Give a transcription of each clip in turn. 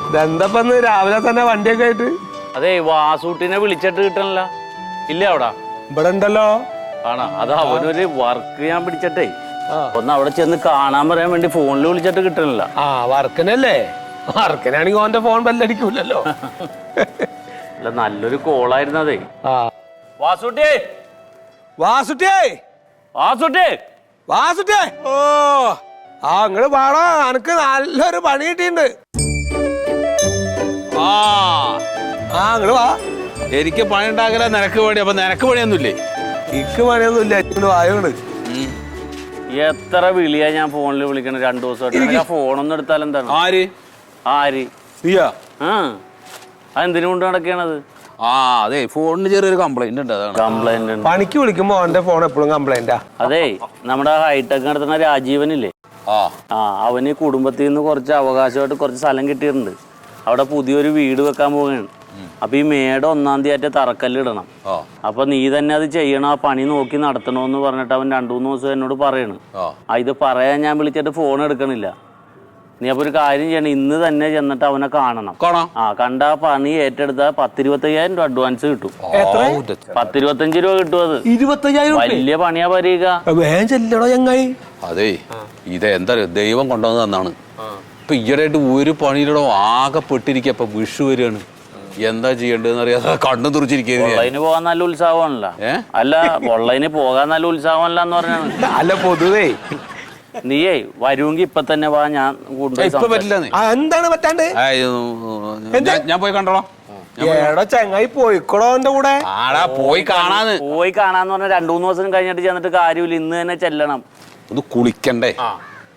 ഇതെന്തപ്പന്ന് രാവിലെ തന്നെ വണ്ടിയൊക്കെ ആയിട്ട്? അതെ, വാസൂട്ടിനെ വിളിച്ചിട്ട് കിട്ടണല്ല. ഇല്ല അവിടെ ഇവിടെ ഉണ്ടല്ലോ. ആണോ? അത് അവനൊരു വർക്ക് ഞാൻ പിടിച്ചിട്ടേ ഒന്ന് അവിടെ ചെന്ന് കാണാൻ പറയാൻ വേണ്ടി ഫോണിൽ വിളിച്ചിട്ട് കിട്ടണില്ല. വർക്കിനല്ലേ? വർക്കിനാണെങ്കിൽ ഓന്റെ ഫോൺ ബെല്ലടിക്കൂലല്ലോ. അല്ല, നല്ലൊരു കോളായിരുന്നു അതേ. വാസൂട്ടിയേ, വാസുട്ടിയേ, വാസൂട്ടി, വാസുട്ടിയേ. ഓ ഇങ്ങള് പാടാ, എനക്ക് നല്ലൊരു പണി കിട്ടിയിട്ടുണ്ട്. ഇങ്ങള് വാ. എനിക്ക് പണി ഉണ്ടാക്കല, നിനക്ക് പണി. അപ്പൊ നിനക്ക് പണിയൊന്നുമില്ലേ? ഇക്ക് പണിയൊന്നുമില്ല. വായോണ്ട് എത്ര വിളിയാ ഞാൻ ഫോണിൽ വിളിക്കണ 2 ദിവസമായിട്ട്. ഫോണൊന്നും എടുത്താൽ എന്താണ്? ആര്? അതെന്തിനു കൊണ്ട് നടക്കണത്? അതെ, ഫോണിന് ചെറിയൊരു കംപ്ലൈന്റ് ഉണ്ട്. അതാണ് കംപ്ലൈന്റ്. പണിക്ക് വിളിക്കുമ്പോ അവന്റെ ഫോൺ എപ്പോഴും കംപ്ലൈന്റാ. അതെ, നമ്മുടെ ഹൈടെക് നടത്തുന്ന രാജീവനില്ലേ, അവന് കുടുംബത്തിൽ നിന്ന് കുറച്ച് അവകാശമായിട്ട് കുറച്ച് സ്ഥലം കിട്ടിയിട്ടുണ്ട്. അവിടെ പുതിയൊരു വീട് വെക്കാൻ പോവുകയാണ്. അപ്പൊ ഈ മേട 1-ാം തീയതി തറക്കല്ലിടണം. അപ്പൊ നീ തന്നെ അത് ചെയ്യണം, ആ പണി നോക്കി നടത്തണോന്ന് പറഞ്ഞിട്ട് അവൻ 2-3 ദിവസം എന്നോട് പറയണ്. ഇത് പറയാൻ ഞാൻ വിളിച്ചിട്ട് ഫോൺ എടുക്കണില്ല. നീ അപ്പൊ ഒരു കാര്യം ചെയ്യണം, ഇന്ന് തന്നെ ചെന്നിട്ട് അവനെ കാണണം. കണ്ട ആ പണി ഏറ്റെടുത്താൽ 10-25,000 രൂപ അഡ്വാൻസ് കിട്ടും. 10-25 രൂപ കിട്ടും. അത് 25,000 വലിയ പണിയാ പരീക്ക. അതെ, ഇത് എന്താ ദൈവം കൊണ്ടുവന്ന് തന്നാണ്. ഇപ്പൊ ഈയിടെയായിട്ട് ഒരു പണിയിലൂടെ ആകെ പെട്ടിരിക്കുക. ഇപ്പൊ വിഷു വരികയാണ്, എന്താ ചെയ്യേണ്ടതെന്ന് അറിയാതെ കണ്ണു തുറിച്ചിരിക്കുന്നു. പൊള്ളയിന് പോകാൻ നല്ല ഉത്സാഹമാണല്ല. അല്ല, പൊള്ളയിന് പോകാൻ നല്ല ഉത്സാഹമല്ല എന്ന് പറഞ്ഞാണ്. അല്ല, പൊതുവേ നീയേ വരുമെങ്കിൽ ഇപ്പൊ തന്നെ വാ, ഞാൻ ഇപ്പൊ പറ്റില്ല. എന്താണ് പറ്റാണ്ട്? ഞാൻ പോയി കണ്ടോളാം. ചങ്ങായി പോയിക്കോളോ എന്റെ കൂടെ. പോയി കാണാന്ന് പറഞ്ഞ 2-3 ദിവസം കഴിഞ്ഞിട്ട് ചെന്നിട്ട് കാര്യമില്ല. ഇന്ന് തന്നെ ചെല്ലണം. ഒന്ന് കുളിക്കണ്ടേ?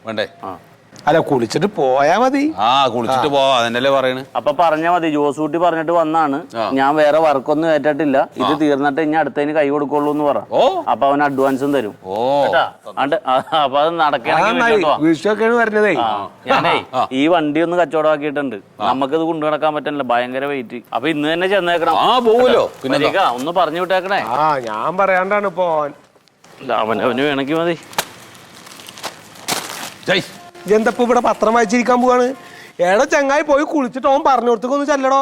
വേണ്ടേ? അല്ല, കുളിച്ചിട്ട് പോയാ മതി. കുളിച്ചിട്ട് പോവാ, അതന്നെയല്ലേ പറയണ്. അപ്പൊ പറഞ്ഞാ മതി. ജോസൂട്ടി പറഞ്ഞിട്ട് വന്നാണ്, ഞാൻ വേറെ വർക്കൊന്നും ഏറ്റിട്ടില്ല, ഇത് തീർന്നിട്ട് ഇനി അടുത്തതിന് കൈ കൊടുക്കുള്ളൂ എന്ന് പറ. അപ്പൊ അവന് അഡ്വാൻസും തരും. അപ്പൊ അത് നടക്കണേ. ഞാനേ ഈ വണ്ടി ഒന്ന് കച്ചവടമാക്കിയിട്ടുണ്ട്. നമുക്കിത് കൊണ്ടു നടക്കാൻ പറ്റില്ല, ഭയങ്കര വെയിറ്റ്. അപ്പൊ ഇന്ന് തന്നെ ചെന്നേക്കണം. ഒന്ന് പറഞ്ഞു വിട്ടേക്കണേ. ഞാൻ പറയാണ്ടാണ് പോവാൻ. അവനവന് വേണമെങ്കിൽ മതി. എന്തപ്പോ ഇവിടെ പത്രം വായിച്ചിരിക്കാൻ പോവാണ്? ചങ്ങായി പോയി കുളിച്ചിട്ട് ഓൻ പറഞ്ഞു കൊടുത്തൊന്ന് ചെല്ലടോ.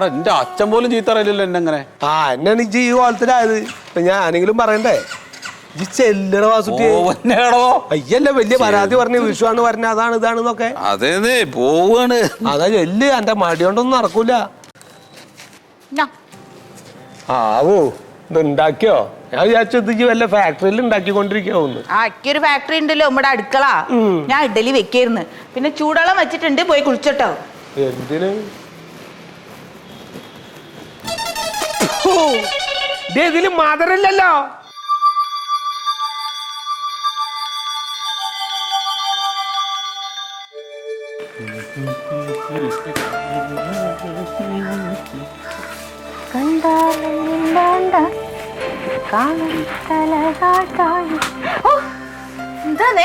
എന്റെ അച്ഛൻ പോലും ചീത്തറിയില്ലല്ലോ എന്നെ. അങ്ങനെ എന്നെ ഈ കോലത്തിലായത്. ഇപ്പൊ ഞാനെങ്കിലും പറയണ്ടേ? ഈ ചെല്ലടോ വാസുട്ടി. അയ്യല്ല, വലിയ പരാതി പറഞ്ഞു വിഷുവാണ് പറഞ്ഞ അതാണ് ഇതാണെന്നൊക്കെ. അതെ, പോവാണ്. അതാ ചെല്ല്, എന്റെ മടി കൊണ്ടൊന്നും നടക്കൂല. ആവോ, ഇതുണ്ടാക്കിയോ? ഞാൻ വിചാരിച്ചത് വല്ല ഫാക്ടറിയിൽ ഉണ്ടാക്കിക്കൊണ്ടിരിക്കാവുന്നു. ഒരു ഫാക്ടറി ഉണ്ടല്ലോ നമ്മുടെ അടുക്കള. ഞാൻ ഇഡലി വെക്കായിരുന്നു. പിന്നെ ചൂടുവെള്ളം വെച്ചിട്ടുണ്ട്, പോയി കുളിച്ചോട്ടോ. എന്തിന്? ഇതില് മധുരല്ലല്ലോ. എന്താണ്?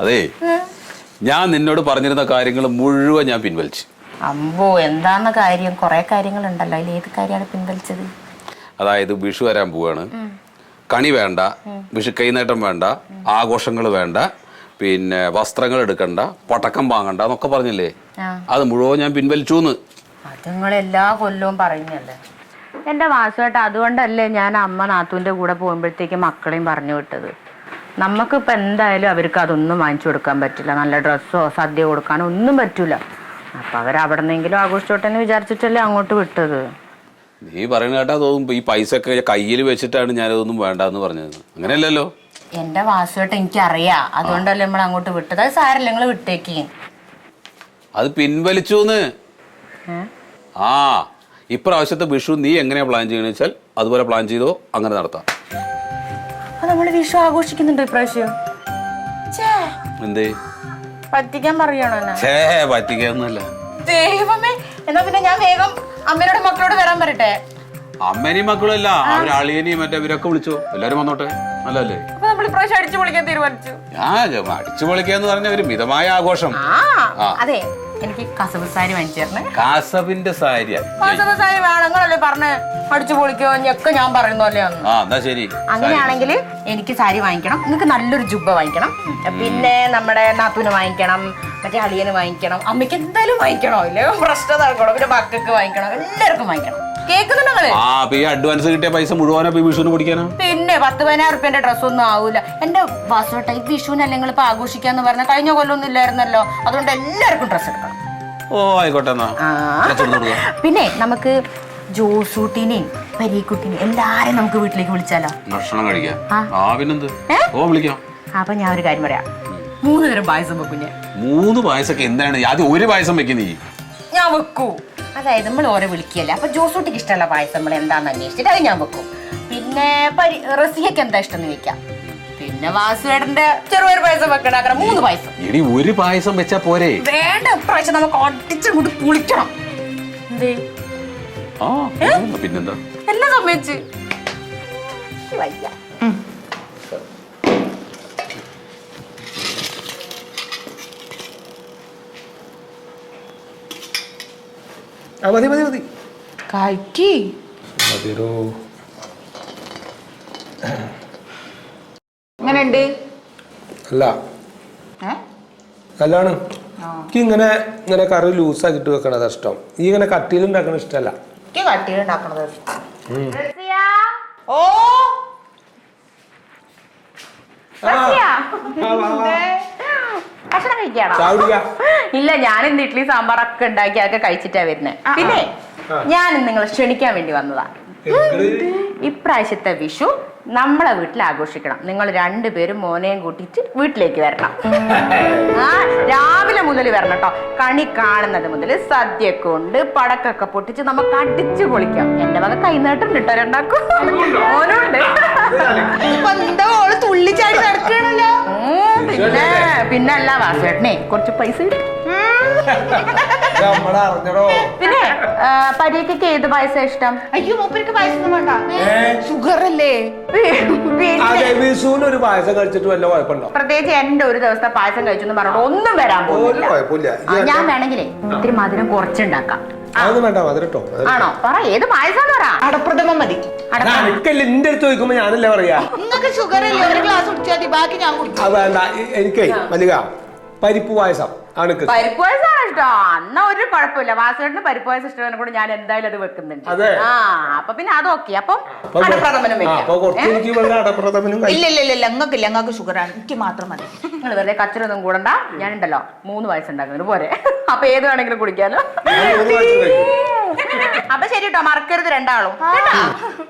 അതെ, ഞാൻ നിന്നോട് പറഞ്ഞിരുന്ന കാര്യങ്ങൾ മുഴുവൻ ഞാൻ പിൻവലിച്ചു. അമ്പോ, എന്താണ് കാര്യം? കുറെ കാര്യങ്ങളുണ്ടല്ലോ, അതിൽ ഏത് കാര്യമാണ് പിൻവലിച്ചത്? അതായത് വിഷു വരാൻ പോവാണ്. കണി വേണ്ട, വിഷു കൈനേട്ടം വേണ്ട, ആഘോഷങ്ങൾ വേണ്ട, പിന്നെ വസ്ത്രങ്ങൾ എടുക്കണ്ട, പടക്കം വാങ്ങണ്ട എന്നൊക്കെ പറഞ്ഞില്ലേ, അത് മുഴുവൻ ഞാൻ പിൻവലിച്ചു. അത് നിങ്ങൾ എല്ലാ കൊല്ലവും പറയുന്നല്ലേ എന്റെ വാസുവേട്ട. അതുകൊണ്ടല്ലേ ഞാൻ അമ്മ നാത്തൂന്റെ കൂടെ പോകുമ്പോഴത്തേക്ക് മക്കളെയും പറഞ്ഞു വിട്ടത്. നമുക്കിപ്പോൾ എന്തായാലും അവർക്ക് അതൊന്നും വാങ്ങിച്ചു കൊടുക്കാൻ പറ്റില്ല. നല്ല ഡ്രസ്സോ സദ്യ കൊടുക്കാനോ ഒന്നും പറ്റൂല. അപ്പൊ അവരവിടെ നിന്നെങ്കിലും ആഘോഷിച്ചോട്ടെ എന്ന് വിചാരിച്ചിട്ടല്ലേ അങ്ങോട്ട് വിട്ടത്. നീ പറയുന്ന കേട്ടാ തോന്നും ഈ പൈസ ഒക്കെ കയ്യിൽ വെച്ചിട്ടാണ് ഞാനതൊന്നും വേണ്ടെന്ന് പറഞ്ഞത്. അങ്ങനെയല്ലല്ലോ എന്റെ വാസുവേട്ട, എനിക്കറിയാം. അതുകൊണ്ടല്ലേ നമ്മൾ അങ്ങോട്ട് വിട്ടത്. അത് സാരല്ല, നിങ്ങൾ വിട്ടേക്ക്. അത് പിൻവലിച്ചു. ഇപ്രാവശ്യത്തെ വിഷു നീ എങ്ങനെയാ പ്ലാൻ ചെയ്യണെന്ന് വെച്ചാൽ അതുപോലെ പ്ലാൻ ചെയ്തോ, അങ്ങനെ നടത്താം. നമ്മള് വിഷു ആഘോഷിക്കുന്നുണ്ടോ ഇപ്രാവശ്യം? എന്തേ പറ്റിക്കാൻ പറയണോ? പറ്റിക്കാന്നല്ല. ദൈവമേ, എന്നാ പിന്നെ ഞാൻ വേഗം അമ്മയോട് മക്കളോട് വരാൻ പറയട്ടെ. അമ്മേനെയും മക്കളല്ല, അവര് അളിയനെയും മറ്റവരൊക്കെ വിളിച്ചോ, എല്ലാരും വന്നോട്ടെ. നല്ലല്ലേ? അടിച്ചു പൊളിക്കാൻ തീരുമാനിച്ചു. അടിച്ചു പൊളിക്കാന്ന് പറഞ്ഞ ഒരു മിതമായ ആഘോഷം. അതെ, എനിക്ക് കസവ് സാരി വാങ്ങിച്ചു തരണേ. കാസവിന്റെ സാരി കസവ് സാരി വേണം, നിങ്ങളല്ലേ പറഞ്ഞ് അടിച്ചു പൊളിക്കോ ഒക്കെ ഞാൻ പറയുന്ന പോലെയാണ്. എന്നാ ശരി. അങ്ങനെയാണെങ്കിൽ എനിക്ക് സാരി വാങ്ങിക്കണം, നിങ്ങൾക്ക് നല്ലൊരു ജുബ്ബ വാങ്ങിക്കണം, പിന്നെ നമ്മുടെ നാത്തൂന് വാങ്ങിക്കണം, മറ്റേ അളിയന് വാങ്ങിക്കണം, അമ്മയ്ക്ക് എന്തായാലും വാങ്ങിക്കണോ, ഇല്ലേ പ്രശ്നം നടക്കണം, പിന്നെ മക്കൾക്ക് വാങ്ങിക്കണം, എല്ലാവർക്കും വാങ്ങിക്കണം. കേൾക്കുന്നുണ്ടോ? അഡ്വാൻസ് കിട്ടിയ പൈസ മുഴുവനാ വിഷുവിന് പിടിക്കാനാ? പിന്നെ 10,000 ഡ്രസ് ഒന്നും ആവൂല. എന്റെ വാസുവേട്ട, ഈ വിഷുവിനല്ലേ നിങ്ങൾ ഇപ്പൊ ആഘോഷിക്കാന്ന് പറഞ്ഞ കഴിഞ്ഞ കൊല്ലമൊന്നും ഇല്ലായിരുന്നല്ലോ, അതുകൊണ്ട് എല്ലാവർക്കും ഡ്രസ് എടുക്കണം. ഓ ആയിക്കോട്ടെ. പിന്നെ നമുക്ക് ജോസൂട്ടിനെയും പരീക്കുട്ടിനെയും എല്ലാരും നമുക്ക് വീട്ടിലേക്ക് വിളിച്ചാലോ? ഭക്ഷണം കഴിക്കാം. വിളിക്കാം. അപ്പൊ ഞാൻ ഒരു കാര്യം പറയാം, 3 തരം പായസം വെക്കും ഞാൻ. 3 പായസൊക്കെ എന്താണ്? ആദ്യം ഒരു പായസം വെക്കുന്നീ. ഞാൻ വെക്കൂ. അതായത് നമ്മൾ ഓരോ വിളിക്കല്ലേ, അപ്പൊ ജോസൂട്ടിക്ക് ഇഷ്ടമുള്ള പായസം നമ്മൾ എന്താന്ന് അന്വേഷിച്ചിട്ട് അത് ഞാൻ വെക്കും. പിന്നെ റസിയക്ക് എന്താ ഇഷ്ടം വെക്കാം. പിന്നെ വാസുവേടന്റെ ചെറുപയർ പായസം വെക്കണം. അങ്ങനെ 3 പായസം. എടി ഒരു പായസം വെച്ചാ പോരെ? വേണ്ട, ഇപ്രാവശ്യം നമുക്ക് ഒട്ടിച്ചങ്ങോട്ട് കുളിക്കണം. എന്തേ? പിന്നെന്താ എല്ലാം സമ്മതിച്ച് വയ്യ. മതി മതി മതി കഴിക്ക്. എങ്ങനെയുണ്ട്? അല്ല നല്ലാണ്. എനിക്ക് ഇങ്ങനെ ഇങ്ങനെ കറി ലൂസാക്കിട്ട് വെക്കണത് ഇഷ്ടം. ഈ ഇങ്ങനെ കട്ടിയിലുണ്ടാക്കണ ഇഷ്ടമല്ല. കട്ടിയിലുണ്ടാക്കണത് ഭക്ഷണം കഴിക്കാണോ? ഇല്ല, ഞാൻ ഇന്ന് ഇഡ്ഡലി സാമ്പാറൊക്കെ ഉണ്ടാക്കി അതൊക്കെ കഴിച്ചിട്ടാ വരുന്നത്. പിന്നെ ഞാൻ നിങ്ങളെ ക്ഷണിക്കാൻ വേണ്ടി വന്നതാ. ഇപ്രാവശ്യത്തെ വിഷു നമ്മളെ വീട്ടിൽ ആഘോഷിക്കണം. നിങ്ങൾ 2 പേരും മോനെയും കൂട്ടിട്ട് വീട്ടിലേക്ക് വരണം. രാവിലെ മുതൽ വരണം കേട്ടോ. കണി കാണുന്നത് മുതൽ സദ്യയൊക്കെ ഉണ്ട്, പടക്കൊക്കെ പൊട്ടിച്ച് നമുക്ക് അടിച്ചു പൊളിക്കാം. എന്റെ വക കൈനീട്ടുണ്ട് കേട്ടോ, രണ്ടാക്കും മോനുണ്ട്. എന്താ ഓള് തുള്ളിച്ചാടി നടക്കണല്ലോ. പിന്നെ അല്ല വാസുവേട്ടനെ കുറച്ച് പൈസ കിട്ടും. പിന്നെ പരീക്ഷയ്ക്ക് ഏത് പായസം ഇഷ്ടം? അയ്യോ മൂപ്പർക്ക് പായസം വേണ്ട, ഷുഗർ അല്ലേ. വിഷുവിന് ഒരു പായസം കഴിച്ചിട്ട് വല്ല കുഴപ്പമുണ്ടോ? പ്രത്യേകിച്ച് എന്റെ ഒരു ദിവസത്തെ പായസം കഴിച്ചെന്ന് പറഞ്ഞിട്ട് ഒന്നും വരാൻ പോകുന്നില്ല. ഞാൻ വേണമെങ്കിലേ ഇത്തിരി മധുരം കുറച്ചുണ്ടാക്കാം. ആണോ? പറ, ഏത് പായസം പറ. അടപ്രഥമം മതി. എന്റെ അടുത്ത് ചോദിക്കുമ്പോ ഞാനല്ലേ പറയാ. നിങ്ങൾക്ക് ഷുഗർ അല്ലേ, ഒരു ഗ്ലാസ് കുടിച്ചാൽ മതി, ബാക്കി ഞാൻ കുടിക്കും. വേണ്ട, എനിക്ക് മല്ലിക പരിപ്പ് പായസം. പരിപ്പ് പായസമാണ് ഇഷ്ടം. എന്നാ ഒരു കുഴപ്പമില്ല. വാസുവേട്ടന് പരിപ്പ് പായസം ഇഷ്ടം കൂടെ ഞാൻ എന്തായാലും അത് വെക്കുന്നുണ്ട്. അപ്പൊ പിന്നെ അതൊക്കെ. അപ്പം അടപ്രഥമനും ഇല്ല ഇല്ല ഇല്ല, ഞങ്ങൾക്കില്ല, ഞങ്ങൾക്ക് ഷുഗറാണ്. എനിക്ക് മാത്രം മതി. നിങ്ങൾ വെറുതെ കച്ചറൊന്നും കൂടണ്ട. ഞാനുണ്ടല്ലോ 3 പായസം ഉണ്ടാക്കുന്നത് പോരെ. അപ്പൊ ഏത് വേണമെങ്കിലും കുടിക്കാലോ. അപ്പൊ ശരി കേട്ടോ, മറക്കരുത് രണ്ടാളും.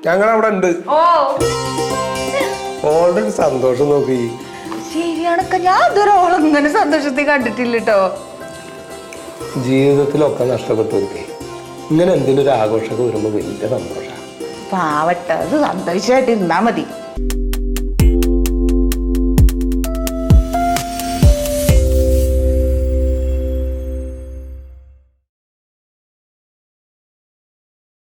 ഞങ്ങളവിടെ ഉണ്ട്. ഓൾറെഡി സന്തോഷം നോക്കി. ശരിയാണൊക്കെ, ഞാൻ ഇതുവരെ ഓളം ഇങ്ങനെ സന്തോഷത്തിൽ കണ്ടിട്ടില്ല കേട്ടോ. ജീവിതത്തിലൊക്കെ നഷ്ടപ്പെട്ടവർക്ക് ഇങ്ങനെ എന്തെങ്കിലും ഒരു ആഘോഷമൊക്കെ വരുമ്പോ വലിയ സന്തോഷം. പാവട്ടെ, അത് സന്തോഷമായിട്ട് ഇരുന്നാ മതി.